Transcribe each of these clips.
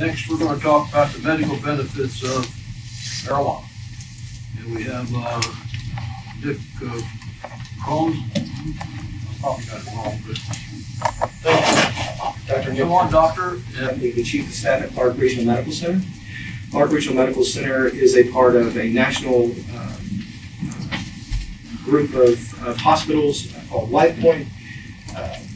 Next, we're going to talk about the medical benefits of marijuana. And we have Nick Kouns. I probably got it wrong, but Thank you. Dr. Nick come on, doctor. I'm the Chief of Staff at Clark Regional Medical Center. Clark Regional Medical Center is a part of a national group of hospitals called LifePoint.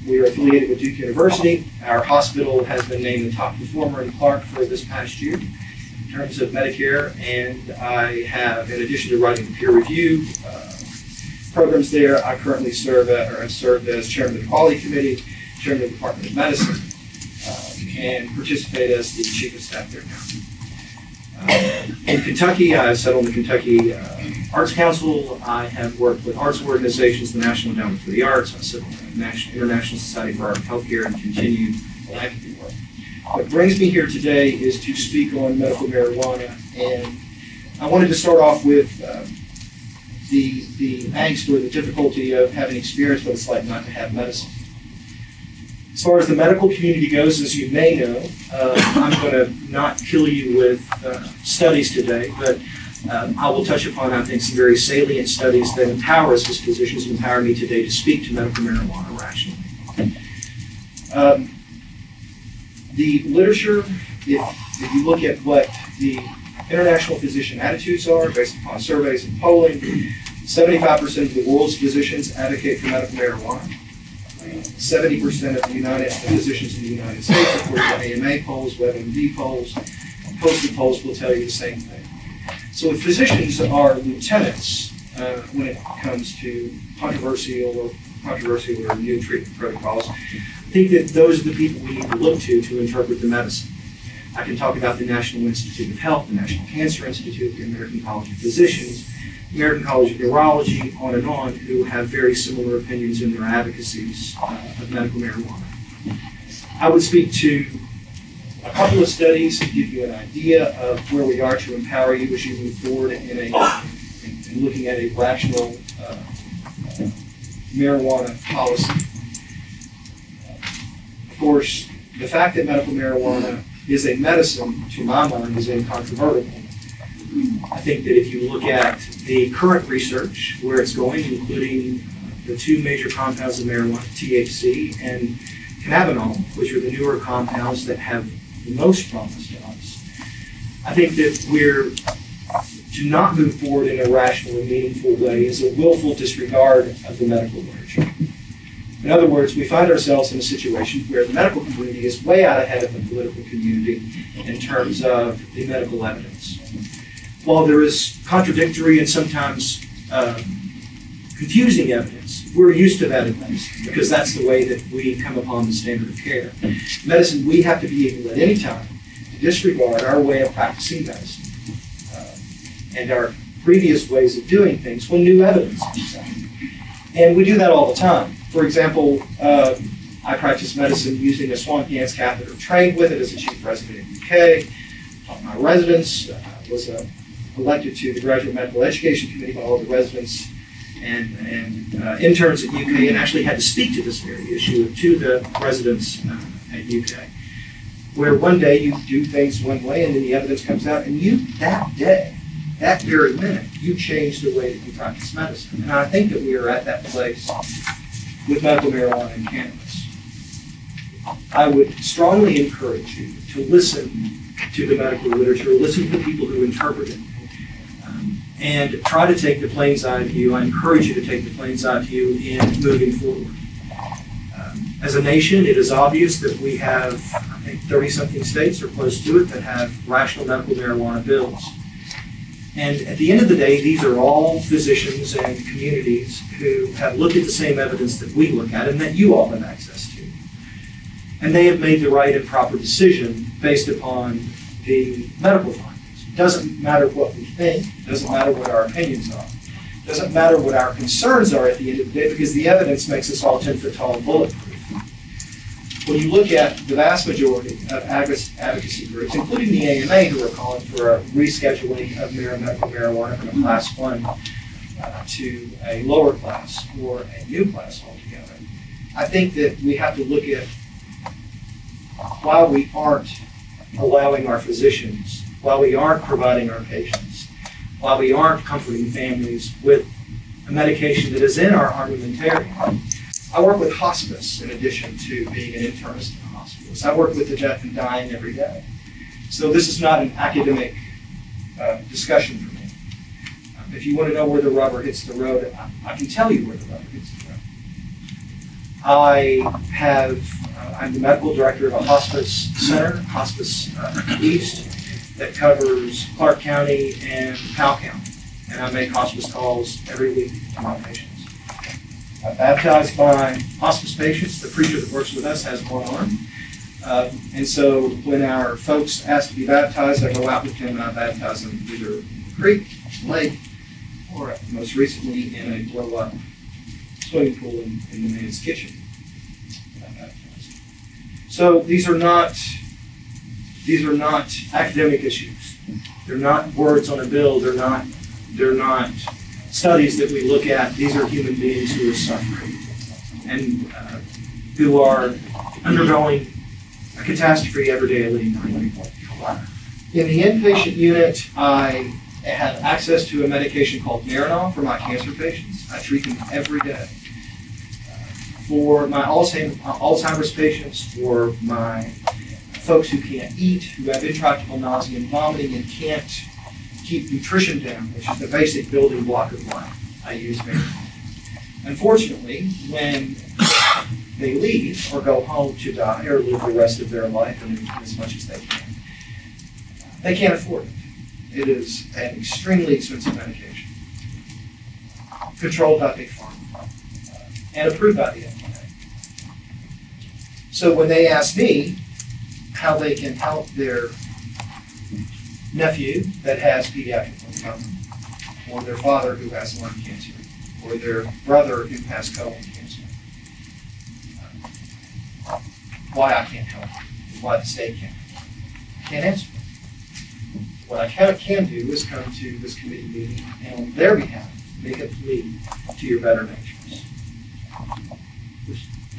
We are affiliated with Duke University. Our hospital has been named the top performer in Clark for this past year in terms of Medicare, and I have, in addition to writing the peer review programs there, I currently serve or have served as chairman of the Quality Committee, chairman of the Department of Medicine, and participate as the chief of staff there now. In Kentucky, I sat on the Kentucky Arts Council. I have worked with arts organizations, the National Endowment for the Arts. I sit on the International Society for Art and Healthcare, and continued philanthropy work. What brings me here today is to speak on medical marijuana, and I wanted to start off with the angst or the difficulty of having experienced what it's like not to have medicine. As far as the medical community goes, as you may know, I'm going to not kill you with studies today, but I will touch upon, I think, some very salient studies that empower us as physicians and empower me today to speak to medical marijuana rationally. The literature, if you look at what the international physician attitudes are based upon surveys and polling, 75% of the world's physicians advocate for medical marijuana. 70% of the physicians in the United States, according to AMA polls, WebMD polls, posted polls will tell you the same thing. So if physicians are lieutenants when it comes to controversial or new treatment protocols, I think that those are the people we need to look to interpret the medicine. I can talk about the National Institute of Health, the National Cancer Institute, the American College of Physicians, American College of Neurology, on, who have very similar opinions in their advocacies of medical marijuana. I would speak to a couple of studies to give you an idea of where we are to empower you as you move forward in looking at a rational marijuana policy. Of course, the fact that medical marijuana is a medicine, to my mind, is incontrovertible. I think that if you look at the current research, where it's going, including the two major compounds of marijuana, THC and cannabinol, which are the newer compounds that have the most promise to us, I think that to not move forward in a rational and meaningful way is a willful disregard of the medical literature. In other words, we find ourselves in a situation where the medical community is way out ahead of the political community in terms of the medical evidence. While there is contradictory and sometimes confusing evidence, we're used to that in medicine because that's the way that we come upon the standard of care. Medicine, we have to be able at any time to disregard our way of practicing medicine and our previous ways of doing things when new evidence comes out. And we do that all the time. For example, I practice medicine using a Swan-Ganz catheter, trained with it as a chief resident in the UK. Taught my residents, was elected to the Graduate Medical Education Committee by all the residents and interns at UK, and actually had to speak to this very issue to the residents at UK, where one day you do things one way and then the evidence comes out, and you, that day, that very minute, you change the way that you practice medicine. And I think that we are at that place with medical marijuana and cannabis. I would strongly encourage you to listen to the medical literature, listen to the people who interpret it, and try to take the plain eye view. I encourage you to take the plain eye view in moving forward. As a nation, it is obvious that we have, I think, 30-something states or close to it that have rational medical marijuana bills. And at the end of the day, these are all physicians and communities who have looked at the same evidence that we look at and that you all have access to. And they have made the right and proper decision based upon the medical findings. It doesn't matter what we think, it doesn't matter what our opinions are, it doesn't matter what our concerns are at the end of the day, because the evidence makes us all 10 foot tall and bulletproof. When you look at the vast majority of advocacy groups, including the AMA, who are calling for a rescheduling of medical marijuana from a class 1 to a lower class or a new class altogether, I think that we have to look at why we aren't allowing our physicians, while we aren't providing our patients, while we aren't comforting families with a medication that is in our armamentarium. I work with hospice in addition to being an internist in a hospice. I work with the deaf and dying every day. So this is not an academic discussion for me. If you want to know where the rubber hits the road, I can tell you where the rubber hits the road. I'm the medical director of a hospice center, Hospice East, that covers Clark County and Powell County. And I make hospice calls every week to my patients. I baptize my hospice patients. The preacher that works with us has one arm. And so when our folks ask to be baptized, I go out with them and I baptize them either in the creek, lake, or most recently in a blow-up swimming pool in the man's kitchen. So these are not academic issues. They're not words on a bill. They're not studies that we look at. These are human beings who are suffering and who are undergoing a catastrophe every day, living night. In the inpatient unit, I have access to a medication called Marinol for my cancer patients. I treat them every day. For my Alzheimer's patients, for my folks who can't eat, who have intractable nausea and vomiting and can't keep nutrition down, which is the basic building block of life, I use Marinol. Unfortunately, when they leave or go home to die or live the rest of their life and as much as they can't afford it. It is an extremely expensive medication, controlled by Big Pharma, and approved by the FDA. So when they ask me how they can help their nephew that has pediatric lymphoma, or their father who has lung cancer, or their brother who has colon cancer, why I can't help, why the state can't answer. What I can do is come to this committee meeting and on their behalf make a plea to your better natures.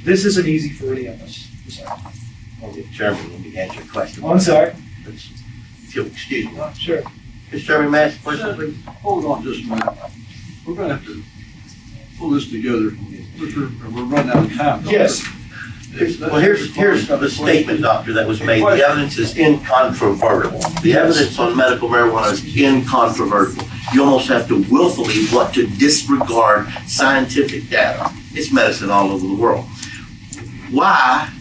This isn't easy for any of us. Well, Mr. Chairman, let me answer your question. Oh, I'm sorry. If you'll excuse me. Sure. Mr. Chairman, may I ask a question, please? Hold on just a minute. We're going to have to pull this together. We're running out of time. Yes. Well, here's the statement, Doctor, that was made. The evidence is incontrovertible. The evidence on medical marijuana is incontrovertible. You almost have to willfully want to disregard scientific data. It's medicine all over the world. Why,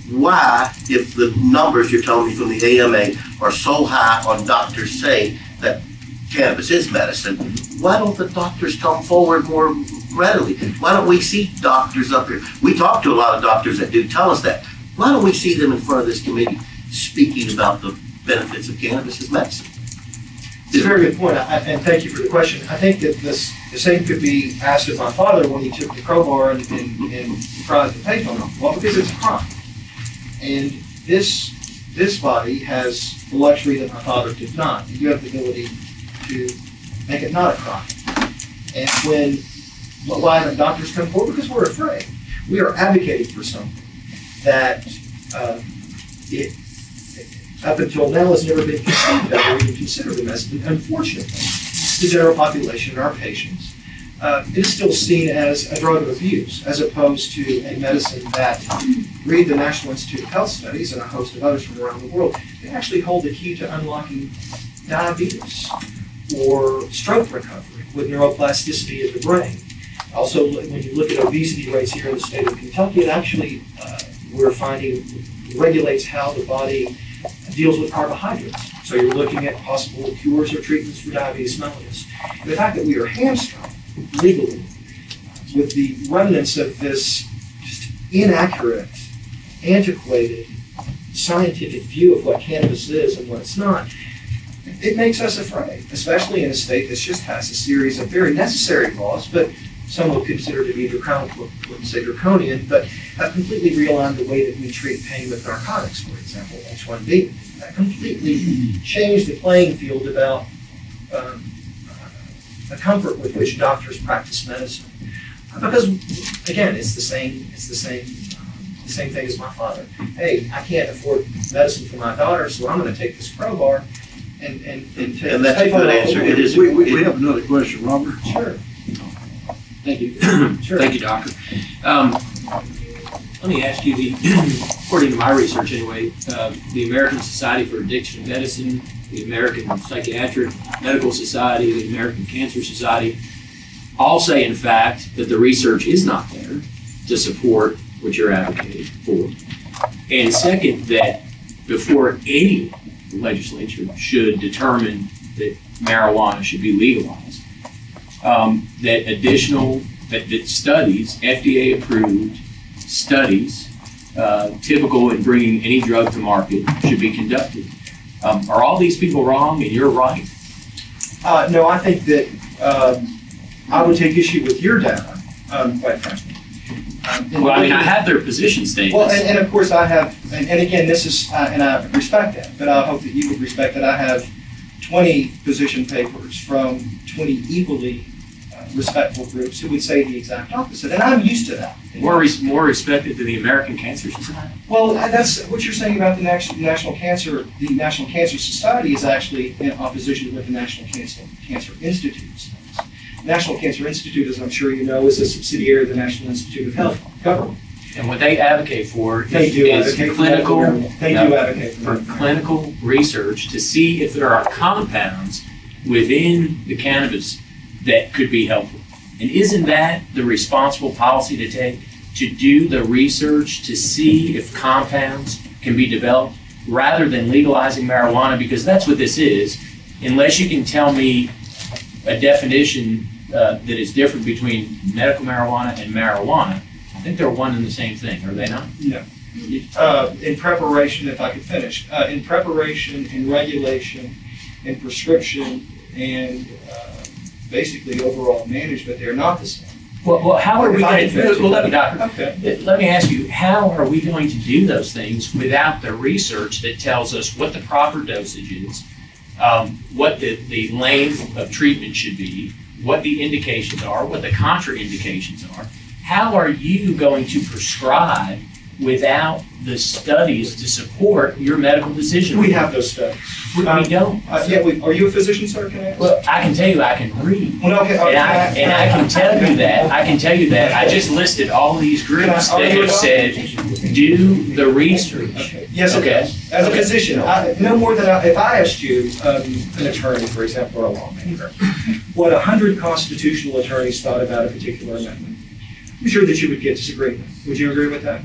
if the numbers you're telling me from the AMA are so high on doctors say that cannabis is medicine, why don't the doctors come forward more readily? Why don't we see doctors up here? We talk to a lot of doctors that do tell us that. Why don't we see them in front of this committee speaking about the benefits of cannabis as medicine? It's a very good point, and thank you for the question. I think that the same could be asked of my father when he took the crowbar and prized the payphone. Well, because it's a crime. And this body has the luxury that my father did not. You have the ability to make it not a crime. And why don't doctors come forward? Because we're afraid. We are advocating for something that up until now has never been conceived of or even considered a medicine. Unfortunately, the general population and our patients, it is still seen as a drug of abuse, as opposed to a medicine that, read the National Institute of Health Studies and a host of others from around the world, they actually hold the key to unlocking diabetes or stroke recovery with neuroplasticity of the brain. Also, when you look at obesity rates here in the state of Kentucky, it actually, we're finding, regulates how the body deals with carbohydrates. So you're looking at possible cures or treatments for diabetes mellitus. And the fact that we are hamstrung legally with the remnants of this just inaccurate, antiquated, scientific view of what cannabis is and what it's not, it makes us afraid, especially in a state that just has a series of very necessary laws, but some would consider to be draconian, but have completely realigned the way that we treat pain with narcotics, for example, H1B. That completely changed the playing field about the comfort with which doctors practice medicine. Because, again, it's the same the same thing as my father. Hey, I can't afford medicine for my daughter, so I'm going to take this crowbar and take And that's a good answer. It is. We have another question, Robert. Sure. Thank you. Sure. Thank you, Doctor. Let me ask you, according to my research anyway, the American Society for Addiction Medicine, the American Psychiatric Medical Society, the American Cancer Society, all say, in fact, that the research is not there to support what you're advocating for. And second, that before any legislature should determine that marijuana should be legalized, that studies, FDA-approved studies, typical in bringing any drug to market, should be conducted. Are all these people wrong and you're right? No, I think that I would take issue with your data, quite frankly. Well, I mean, I have their position statements. Well, and of course I have, and again, this is, and I respect that, but I hope that you would respect that I have 20 position papers from 20 equally respectful groups who would say the exact opposite, and I'm used to that. More respected than the American Cancer Society? Well, that's what you're saying about the National Cancer Society is actually in opposition with the National Cancer Institute. National Cancer Institute, as I'm sure you know, is a subsidiary of the National Institute of Health government. And what they advocate for is clinical research to see if there are compounds within the cannabis that could be helpful. And isn't that the responsible policy to take, to do the research to see if compounds can be developed rather than legalizing marijuana? Because that's what this is. Unless you can tell me a definition that is different between medical marijuana and marijuana, I think they're one and the same thing, are they not? No. In preparation, if I could finish, in preparation, in regulation, in prescription, and basically overall management, they're not the same. Well, how are we going to, Doctor, okay. Let me ask you, how are we going to do those things without the research that tells us what the proper dosage is, what the length of treatment should be, what the indications are, what the contraindications are? How are you going to prescribe without the studies to support your medical decision? We have those studies. We don't. Yeah, are you a physician, sir? Can I ask? Well, I can tell you I can read. Well, okay. And I can tell you that. I can tell you that. I just listed all these groups that have said, do the research. Okay. Yes, okay. As a physician, no more than if I asked you, an attorney, for example, or a lawmaker, what 100 constitutional attorneys thought about a particular amendment, I'm sure that you would get disagreement. Would you agree with that?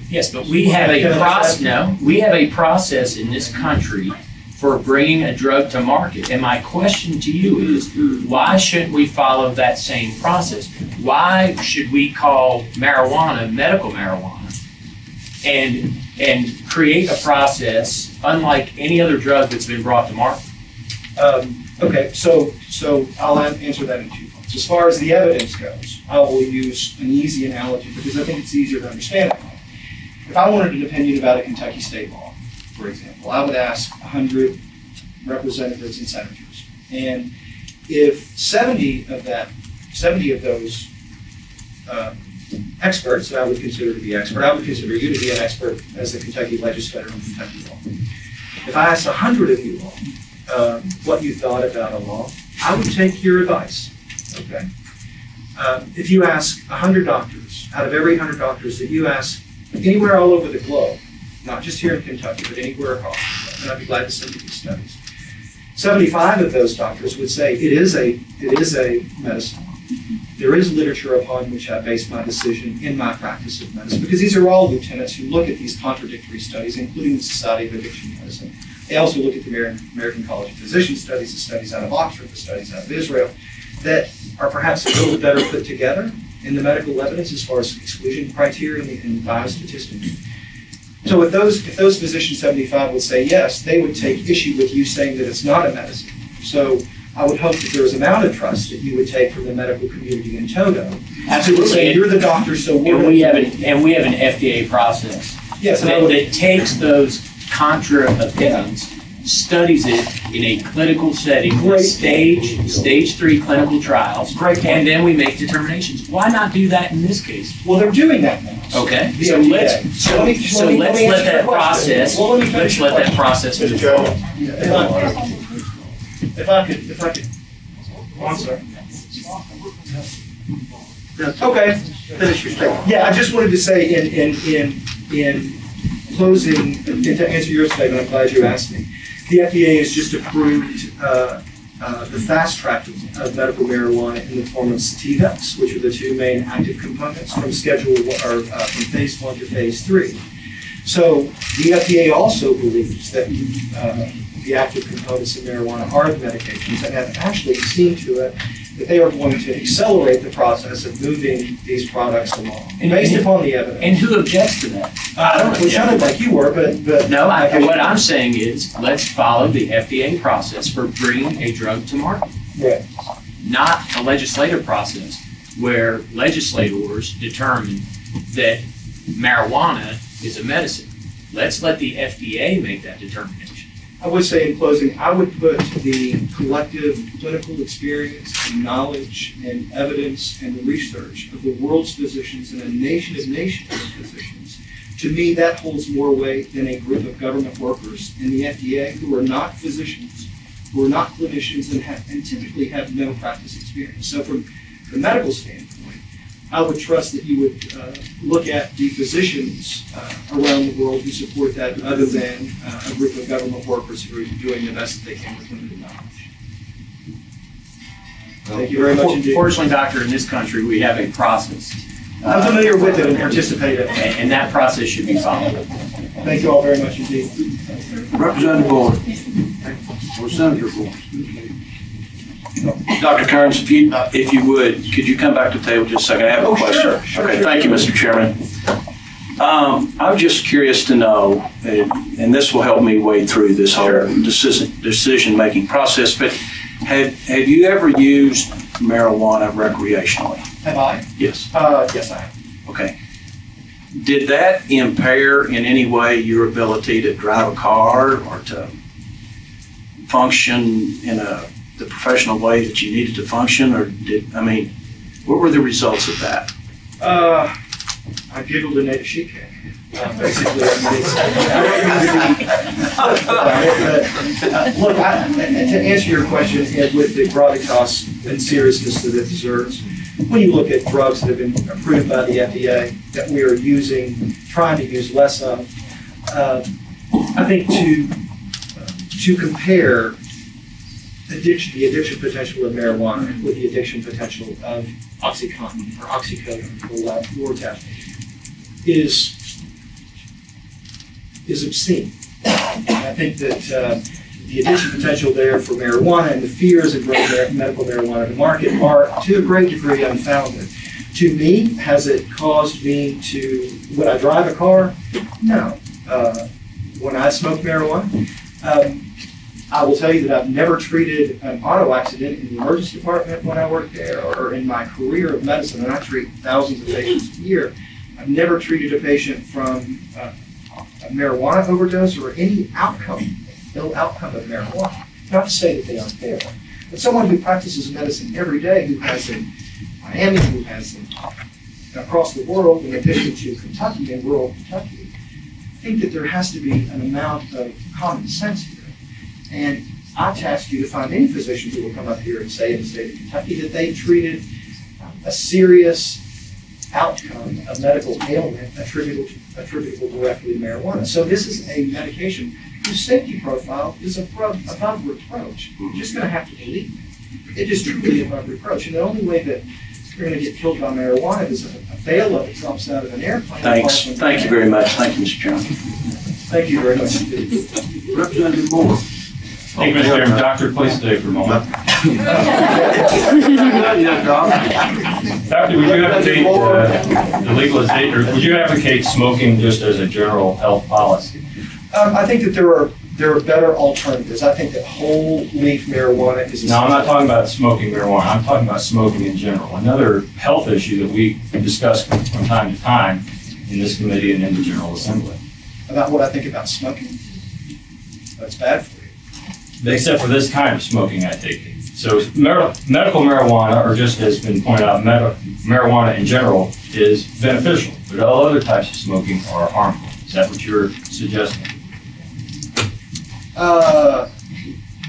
Yes, but we have a process. No, we have a process in this country for bringing a drug to market. And my question to you is, why shouldn't we follow that same process? Why should we call marijuana medical marijuana and create a process unlike any other drug that's been brought to market? Okay, so I'll answer that in 2 parts. As far as the evidence goes, I will use an easy analogy because I think it's easier to understand it. If I wanted an opinion about a Kentucky state law, for example, I would ask 100 representatives and senators. And if 70 of those experts that I would consider to be expert, I would consider you to be an expert as a Kentucky legislator on Kentucky law. If I asked 100 of you all what you thought about a law, I would take your advice, okay? If you ask 100 doctors, out of every 100 doctors that you ask anywhere all over the globe, not just here in Kentucky, but anywhere across the globe, and I'd be glad to send you these studies, 75 of those doctors would say it is a medicine. There is literature upon which I base my decision in my practice of medicine, because these are all lieutenants who look at these contradictory studies, including the Society of Addiction Medicine. They also look at the American College of Physicians studies, the studies out of Oxford, the studies out of Israel, that are perhaps a little better put together in the medical evidence as far as exclusion criteria and biostatistics. So if those physicians, 75, would say yes, they would take issue with you saying that it's not a medicine. So I would hope that there was an amount of trust that you would take from the medical community in toto. Absolutely. Say, you're the doctor, so we're we have an FDA process. Yes, that takes those contra opinions, studies it in a clinical setting, Great. stage 3 clinical trials, Great point. and then we make determinations. Why not do that in this case? Well, they're doing that now. Okay, The so FDA. let's So let me let's answer let your that question. process. Well, let me finish Let's your let that question. process move Mr. Chairman? forward. If I could. Oh, I'm sorry. Okay. Finish your statement. Yeah, I just wanted to say in closing, and to answer your statement, I'm glad you asked me. The FDA has just approved the fast track of medical marijuana in the form of sativas, which are the two main active components from from phase 1 to phase 3. So the FDA also believes that the active components of marijuana are the medications and have actually seen to it that they are going to accelerate the process of moving these products along, based upon the evidence. And who objects to that? It sounded like you were, but No, what I'm saying is, let's follow the FDA process for bringing a drug to market, Right. not a legislative process where legislators determine that marijuana is a medicine. Let's let the FDA make that determination. I would say in closing, I would put the collective clinical experience and knowledge and evidence and the research of the world's physicians and a nation of nations of physicians. To me, that holds more weight than a group of government workers in the FDA who are not physicians, who are not clinicians, and typically have no practice experience. So from the medical standpoint, I would trust that you would look at the physicians around the world who support that other than a group of government workers who are doing the best that they can with limited knowledge. Thank you very much indeed. Fortunately, doctor, in this country, we have a process. I'm familiar with it and participate in it. And that process should be followed. Thank you all very much indeed. Representative Boyd. Or Senator Boyd. Dr. Kouns, if you would, could you come back to the table just a second? I have a question. Sure. Thank you, Mr. Chairman. I'm just curious to know, and this will help me wade through this whole decision-making process, but have you ever used marijuana recreationally? Have I? Yes. Yes, I have. Okay. Did that impair in any way your ability to drive a car or to function in the professional way that you needed to function, or what were the results of that? I giggled and ate a sheet cake. Basically, look, to answer your question with the gravitas and seriousness that it deserves, when you look at drugs that have been approved by the FDA that we are trying to use less of, I think to compare the addiction potential of marijuana with the addiction potential of OxyContin or oxycodone or Lortab is obscene. I think that the addiction potential there for marijuana and the fears of bringing medical marijuana to market are to a great degree unfounded. To me, has it caused me to, would I drive a car? No. When I smoke marijuana, I will tell you that I've never treated an auto accident in the emergency department when I worked there or in my career of medicine, and I treat thousands of patients a year. I've never treated a patient from a marijuana overdose or any ill outcome of marijuana. Not to say that they aren't there, but someone who practices medicine every day, who has in Miami, who has in across the world, in addition to Kentucky and rural Kentucky, I think that there has to be an amount of common sense here. And I task you to find any physician who will come up here and say in the state of Kentucky that they've treated a serious outcome of medical ailment attributable directly to marijuana. So this is a medication whose safety profile is above reproach. You're just going to have to believe it. It is truly above reproach. And the only way that you're going to get killed by marijuana is a bailout that drops out of an airplane. Thanks. Thank you very much. Thank you, Mr. Chairman. Thank you very much. Representative Moore. Thank you, Mr. Chairman. Doctor, please stay for a moment. Doctor, would you advocate the legalization, or would you advocate smoking just as a general health policy? I think that there are better alternatives. I think that whole leaf marijuana is. No, I'm not talking about smoking marijuana. I'm talking about smoking in general. Another health issue that we discuss from time to time in this committee and in the General Assembly. About what I think about smoking. That's bad for you. except for this kind of smoking, I take it. So medical marijuana, or just as been pointed out, marijuana in general is beneficial, but all other types of smoking are harmful. Is that what you're suggesting?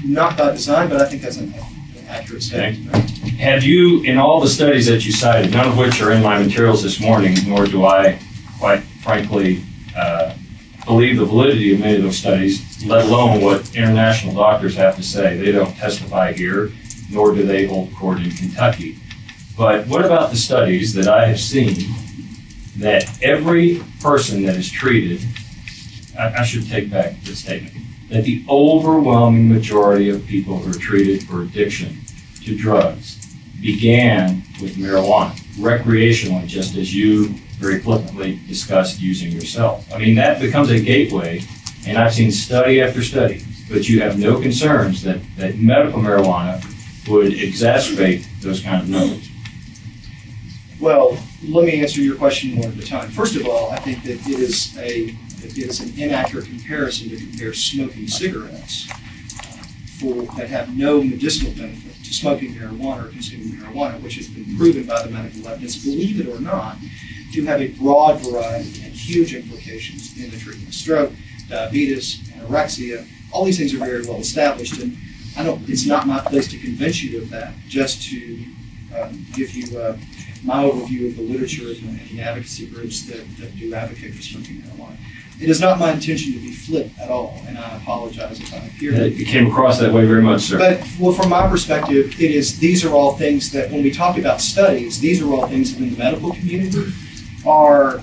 Not by design, but I think that's an accurate statement. Have you, in all the studies that you cited, none of which are in my materials this morning, nor do I, quite frankly, believe the validity of many of those studies, let alone what international doctors have to say. They don't testify here, nor do they hold court in Kentucky. But what about the studies that I have seen that every person that is treated, I should take back the statement, that the overwhelming majority of people who are treated for addiction to drugs began with marijuana, recreationally, just as you very flippantly discussed using yourself. I mean, that becomes a gateway, and I've seen study after study, but you have no concerns that medical marijuana would exacerbate those kind of numbers. Well, let me answer your question one at a time. First of all, I think that it is an inaccurate comparison to compare smoking cigarettes that have no medicinal benefit to smoking marijuana or consuming marijuana, which has been proven by the medical evidence, believe it or not, to have a broad variety and huge implications in the treatment of stroke, diabetes, anorexia. All these things are very well established, and it's not my place to convince you of that, just to give you my overview of the literature and the advocacy groups that do advocate for smoking marijuana. It is not my intention to be flip at all, and I apologize if I appear to be. It came across that way very much, sir. But, well, from my perspective, these are all things that, when we talk about studies, these are all things that in the medical community are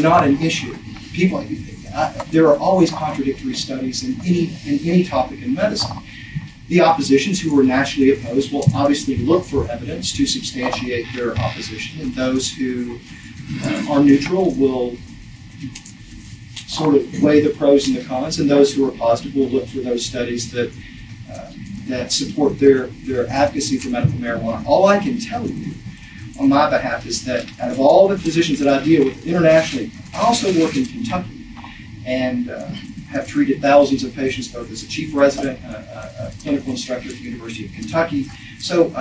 not an issue. There are always contradictory studies in any topic in medicine. The oppositions who are naturally opposed will obviously look for evidence to substantiate their opposition, and those who are neutral will sort of weigh the pros and the cons, and those who are positive will look for those studies that support their advocacy for medical marijuana. All I can tell you on my behalf is that out of all the physicians that I deal with internationally, I also work in Kentucky and have treated thousands of patients, both as a chief resident, a clinical instructor at the University of Kentucky. So,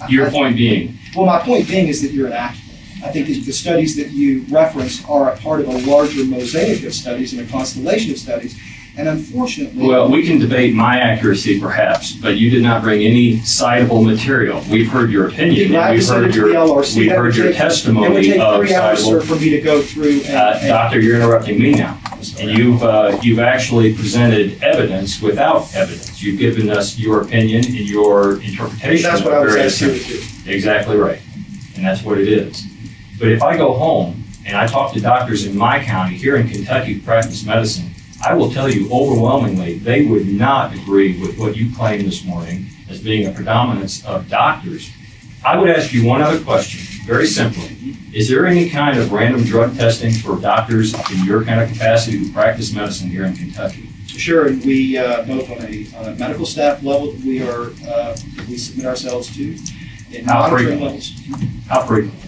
your point being? Well, my point being is that you're inaccurate. I think the studies that you reference are a part of a larger mosaic of studies and a constellation of studies. And unfortunately... Well, we can debate my accuracy perhaps, but you did not bring any citable material. We've heard your opinion. We've heard your testimony of citable... It would take 3 hours, citable... sir, for me to go through Doctor, you're interrupting me now. And you've actually presented evidence without evidence. You've given us your opinion and your interpretation. That's what I was asking you to do. Exactly right. And that's what it is. But if I go home and I talk to doctors in my county here in Kentucky who practice medicine, I will tell you overwhelmingly they would not agree with what you claimed this morning as being a predominance of doctors. I would ask you one other question, very simply. Is there any kind of random drug testing for doctors in your kind of capacity who practice medicine here in Kentucky? Sure, and we both on a medical staff level we submit ourselves to. How frequently? How frequently?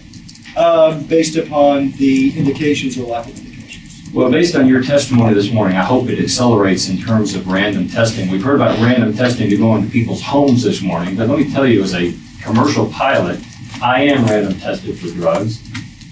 Based upon the indications or lack of indications. Well, based on your testimony this morning, I hope it accelerates in terms of random testing. We've heard about random testing to go into people's homes this morning, but let me tell you, as a commercial pilot, I am random tested for drugs,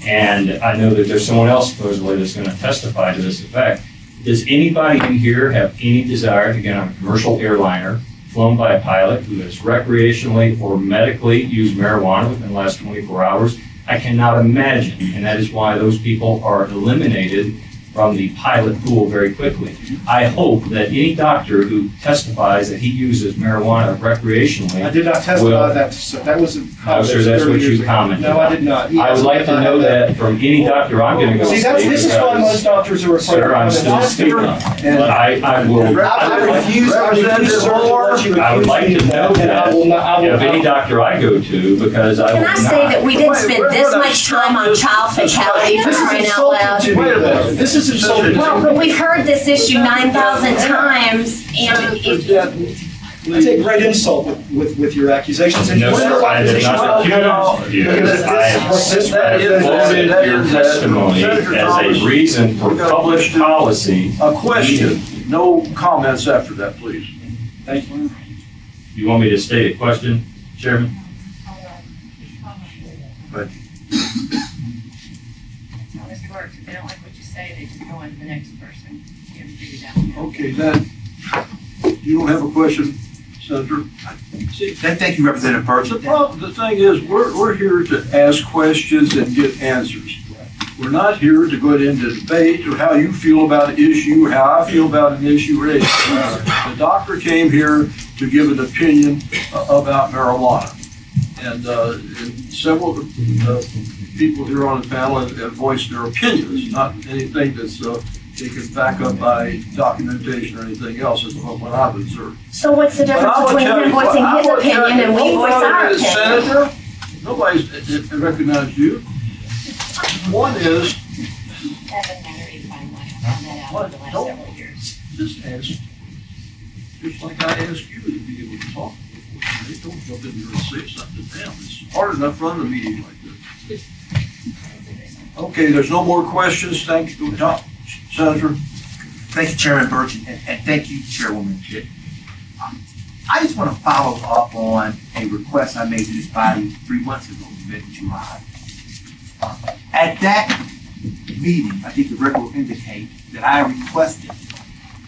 and I know that there's someone else supposedly that's going to testify to this effect. Does anybody in here have any desire to get on a commercial airliner flown by a pilot who has recreationally or medically used marijuana within the last 24 hours? I cannot imagine, and that is why those people are eliminated from the pilot pool very quickly. I hope that any doctor who testifies that he uses marijuana recreationally... I did not testify that, so that was a comment. No, sir, that's what you commented. No, I did not. I would like to know that from any doctor I'm going to go see. This is why most doctors are afraid. Sir, I'm still speaking. I will... I refuse, sir, to let you I would like to know that of any doctor I go to, because I will not... Can I say that we didn't spend this much time on child fatality for crying out loud? This is insulting. Well, but we've heard this issue 9,000 times, and I take great insult with your accusations. And no, sir, I did not accuse you. I have quoted your testimony as a reason for published policy. A question. no comments after that, please. Thank you. You want me to state a question, Chairman? But How this works, if they don't like what you say, they just go on to the next person. You have to figure it out. okay, then you don't have a question, Senator? See, Thank you, Representative Burch. the thing is, we're here to ask questions and get answers. We're not here to go into debate or how you feel about an issue, or how I feel about an issue. The doctor came here to give an opinion about marijuana. And several people here on the panel have voiced their opinions, not anything that's taken back up by documentation or anything else, is what I've observed. So what's the difference between him voicing his opinion and we voice our opinion? Senator, nobody's recognized you. One is, Doesn't matter if I found that out over the last several years. just ask, just like I asked you to be able to talk. They don't jump in here and say something to them. It's hard enough running a meeting like this. Okay, there's no more questions. Thank you, Senator. Thank you, Chairman Burch, and thank you, Chairwoman Pitt. I just want to follow up on a request I made to this body 3 months ago, mid-July. At that meeting, I think the record will indicate that I requested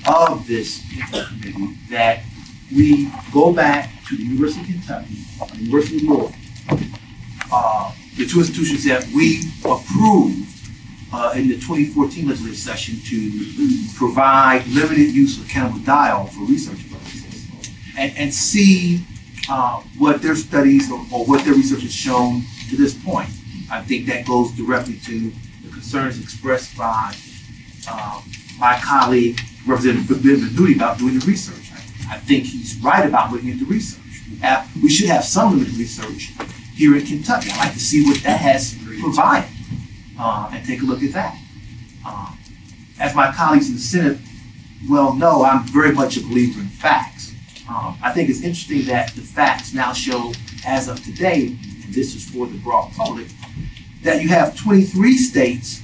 of this committee that we go back to the University of Kentucky, the University of Louisville, the two institutions that we approved in the 2014 legislative session to provide limited use of cannabidiol for research purposes, and see what their studies or what their research has shown to this point. I think that goes directly to the concerns expressed by my colleague, Representative Benuti, about doing the research. I think he's right about looking into research. We should have some limited research here in Kentucky. I'd like to see what that has provided and take a look at that. As my colleagues in the Senate well know, I'm very much a believer in facts. I think it's interesting that the facts now show, as of today, and this is for the broad public, that you have 23 states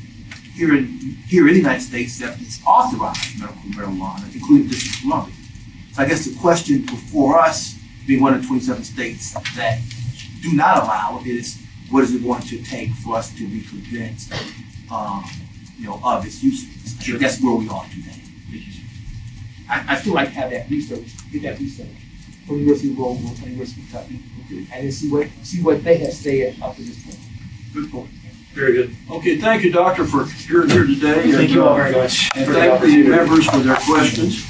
here in the United States that is authorized medical marijuana, including the District of Columbia. So I guess the question before us, being one of the 27 states that do not allow, is what is it going to take for us to be convinced, of its usefulness? I think that's where we are today. I still like to have that research, get that research from the University of Louisville and the University of Kentucky, and then see what they have said up to this point. Good point. Very good. Okay, thank you, Doctor, for appearing here today. Thank you all very much. And thank the members for their questions.